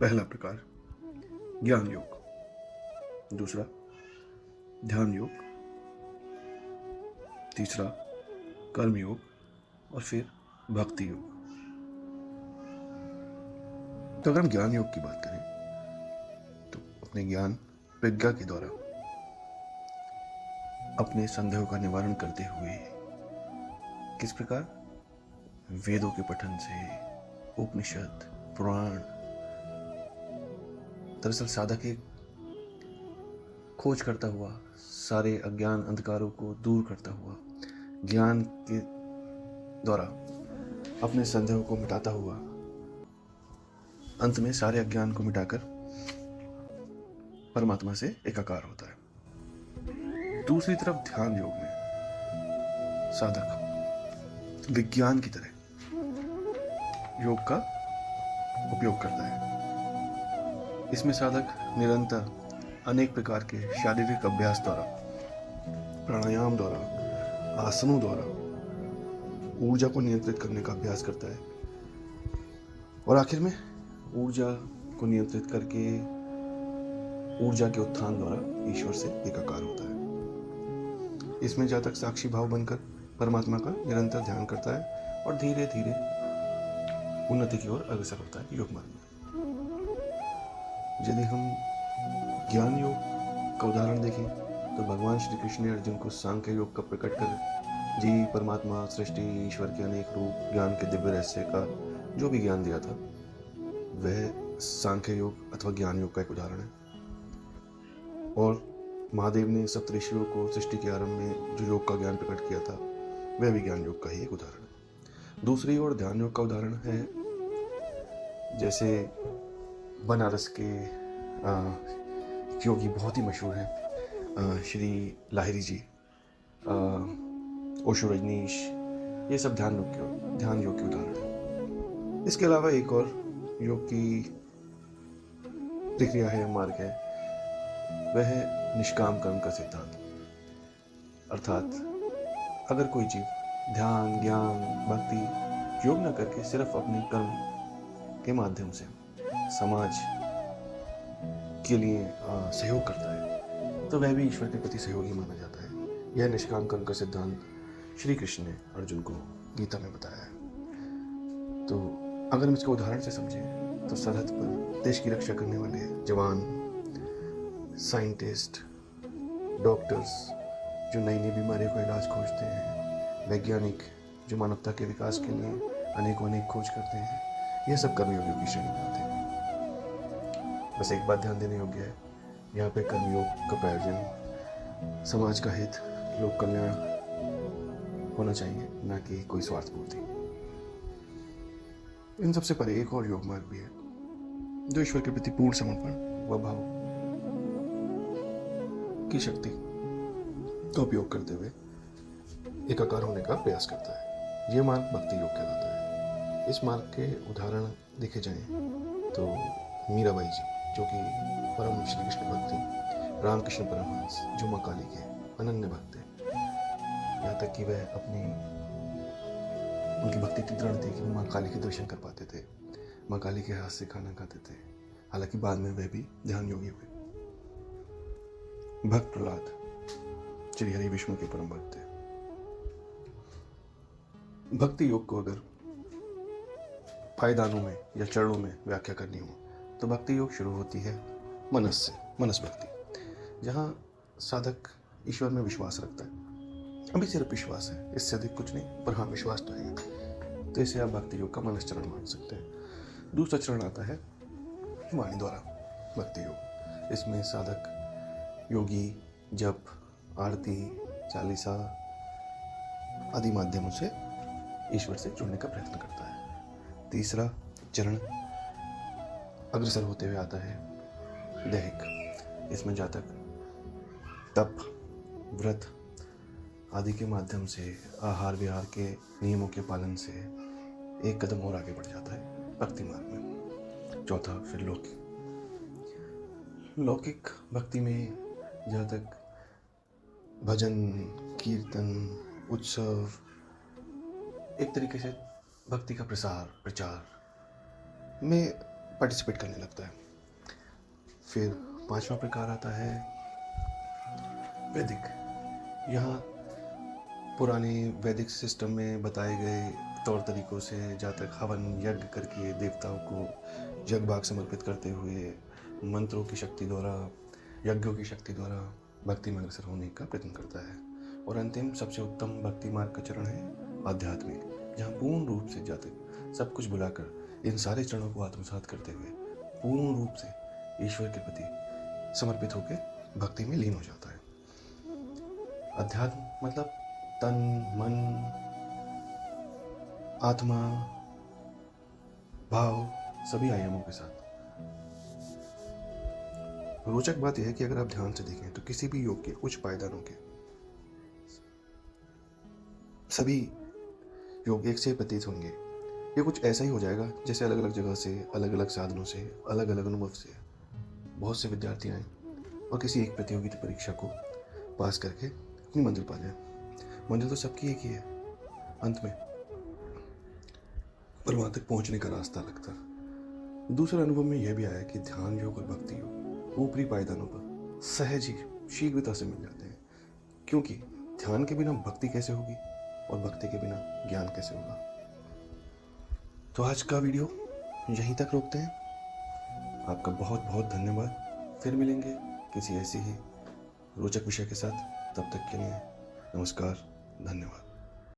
पहला प्रकार ज्ञान योग, दूसरा ध्यान योग, तीसरा कर्म योग और फिर भक्ति योग। तो अगर हम ज्ञान योग की बात करें तो अपने ज्ञान प्रज्ञा के द्वारा अपने संदेहों का निवारण करते हुए किस प्रकार वेदों के पठन से, उपनिषद, पुराण, दरअसल साधक एक खोज करता हुआ, सारे अज्ञान अंधकारों को दूर करता हुआ, ज्ञान के द्वारा अपने संदेहों को मिटाता हुआ अंत में सारे अज्ञान को मिटाकर परमात्मा से एकाकार होता है। दूसरी तरफ ध्यान योग में साधक विज्ञान की तरह योग का उपयोग करता है। इसमें साधक निरंतर अनेक प्रकार के शारीरिक अभ्यास द्वारा, प्राणायाम द्वारा, आसनों द्वारा ऊर्जा को नियंत्रित करने का अभ्यास करता है और आखिर में ऊर्जा को नियंत्रित करके ऊर्जा के उत्थान द्वारा ईश्वर से एकाकार होता है। इसमें जातक साक्षी भाव बनकर परमात्मा का निरंतर ध्यान करता है और धीरे धीरे उन्नति की ओर अग्रसर होता है योग मार्ग में। यदि हम ज्ञान योग का उदाहरण देखें तो भगवान श्री कृष्ण ने अर्जुन को सांख्य योग का प्रकट कर जीव, परमात्मा, सृष्टि, ईश्वर के अनेक रूप, ज्ञान के दिव्य रहस्य का जो भी ज्ञान दिया था वह सांख्य योग अथवा ज्ञान योग का एक उदाहरण है। और महादेव ने सप्तऋषियों को सृष्टि के आरंभ में जो योग का ज्ञान प्रकट किया था वह भी ज्ञान योग का ही एक उदाहरण है। दूसरी ओर ध्यान योग का उदाहरण है जैसे बनारस के योगी बहुत ही मशहूर हैं, श्री लाहिरी जी, ओशो रजनीश, ये सब ध्यान योग के उदाहरण है। इसके अलावा एक और योग की प्रक्रिया है, मार्ग है, वह है निष्काम कर्म का सिद्धांत। अर्थात अगर कोई जीव ध्यान, ज्ञान, भक्ति योग न करके सिर्फ अपने कर्म के माध्यम से समाज के लिए सहयोग करता है तो वह भी ईश्वर के प्रति सहयोगी माना जाता है। यह निष्काम कर्म का सिद्धांत श्री कृष्ण ने अर्जुन को गीता में बताया है। तो अगर हम इसको उदाहरण से समझें तो सरहद पर देश की रक्षा करने वाले जवान, साइंटिस्ट, डॉक्टर्स जो नई नई बीमारियों का इलाज खोजते हैं, वैज्ञानिक जो मानवता के विकास के लिए अनेक खोज करते हैं, यह सब कर्मयोगियों की श्रेणी में आते हैं। बस एक बात ध्यान देने योग्य है, यहाँ पे कर्मयोग का प्रयोजन समाज का हित, लोक कल्याण होना चाहिए, न कि कोई स्वार्थ पूर्ति। इन सबसे परे एक और योग मार्ग भी है जो ईश्वर के प्रति पूर्ण समर्पण व भाव की शक्ति का उपयोग करते हुए एकाकार होने का प्रयास करता है। यह मार्ग भक्ति योग कहलाता है। इस मार्ग के उदाहरण देखे जाएं तो मीराबाई जी जो कि परम श्री कृष्ण भक्त, रामकृष्ण परमहंस जो माँ काली के अनन्य भक्त हैं, यहाँ तक कि वह उनकी भक्ति इतनी दृढ़ थी कि वो माँ काली के दर्शन कर पाते थे, माँ काली के हाथ से खाना खाते थे। हालांकि बाद में वह भी ध्यान योगी हुए। भक्त प्रहलाद श्री हरि विष्णु के परम भक्त थे। भक्ति योग को अगर पायदानों में या चरणों में व्याख्या करनी हो तो भक्ति योग शुरू होती है मनस से, मनस भक्ति, जहाँ साधक ईश्वर में विश्वास रखता है। अभी सिर्फ विश्वास है, इससे अधिक कुछ नहीं, पर हाँ विश्वास तो है। तो इसे आप भक्ति योग का मनस चरण मान सकते हैं। दूसरा चरण आता है वाणी द्वारा भक्ति योग। इसमें साधक योगी जप, आरती, चालीसा आदि माध्यमों से ईश्वर से जुड़ने का प्रयत्न करता है। तीसरा चरण अग्रसर होते हुए आता है दैहिक। इसमें जातक तप, व्रत आदि के माध्यम से, आहार विहार के नियमों के पालन से एक कदम और आगे बढ़ जाता है भक्ति मार्ग में। चौथा फिर लौकिक भक्ति में जातक भजन, कीर्तन, उत्सव, एक तरीके से भक्ति का प्रचार में पार्टिसिपेट करने लगता है। फिर 5वां प्रकार आता है वैदिक। यहाँ पुराने वैदिक सिस्टम में बताए गए तौर तरीकों से जहाँ तक हवन यज्ञ करके देवताओं को जग भाग समर्पित करते हुए मंत्रों की शक्ति द्वारा, यज्ञों की शक्ति द्वारा भक्ति में अग्रसर होने का प्रयत्न करता है। और अंतिम सबसे उत्तम भक्ति मार्ग का चरण है आध्यात्मिक, जहाँ पूर्ण रूप से जाते सब कुछ भुलाकर इन सारे चरणों को आत्मसात करते हुए पूर्ण रूप से ईश्वर के प्रति समर्पित होकर भक्ति में लीन हो जाता है। अध्यात्म मतलब तन, मन, आत्मा, भाव सभी आयामों के साथ। रोचक बात यह है कि अगर आप ध्यान से देखें तो किसी भी योग के उच्च पायदानों के सभी योग एक से प्रतीत होंगे। ये कुछ ऐसा ही हो जाएगा जैसे अलग अलग जगह से, अलग अलग साधनों से, अलग अलग अनुभव से बहुत से विद्यार्थी आए और किसी एक प्रतियोगिता परीक्षा को पास करके अपनी मंजिल पा जाए। मंजिल तो सबकी एक ही है, अंत में पर वहां तक पहुंचने का रास्ता लगता है। दूसरा अनुभव में यह भी आया कि ध्यान योग और भक्ति योग ऊपरी पायदानों पर सहज ही शीघ्रता से मिल जाते हैं, क्योंकि ध्यान के बिना भक्ति कैसे होगी और भक्ति के बिना ज्ञान कैसे होगा। तो आज का वीडियो यहीं तक रोकते हैं। आपका बहुत बहुत धन्यवाद। फिर मिलेंगे किसी ऐसी ही रोचक विषय के साथ। तब तक के लिए नमस्कार, धन्यवाद।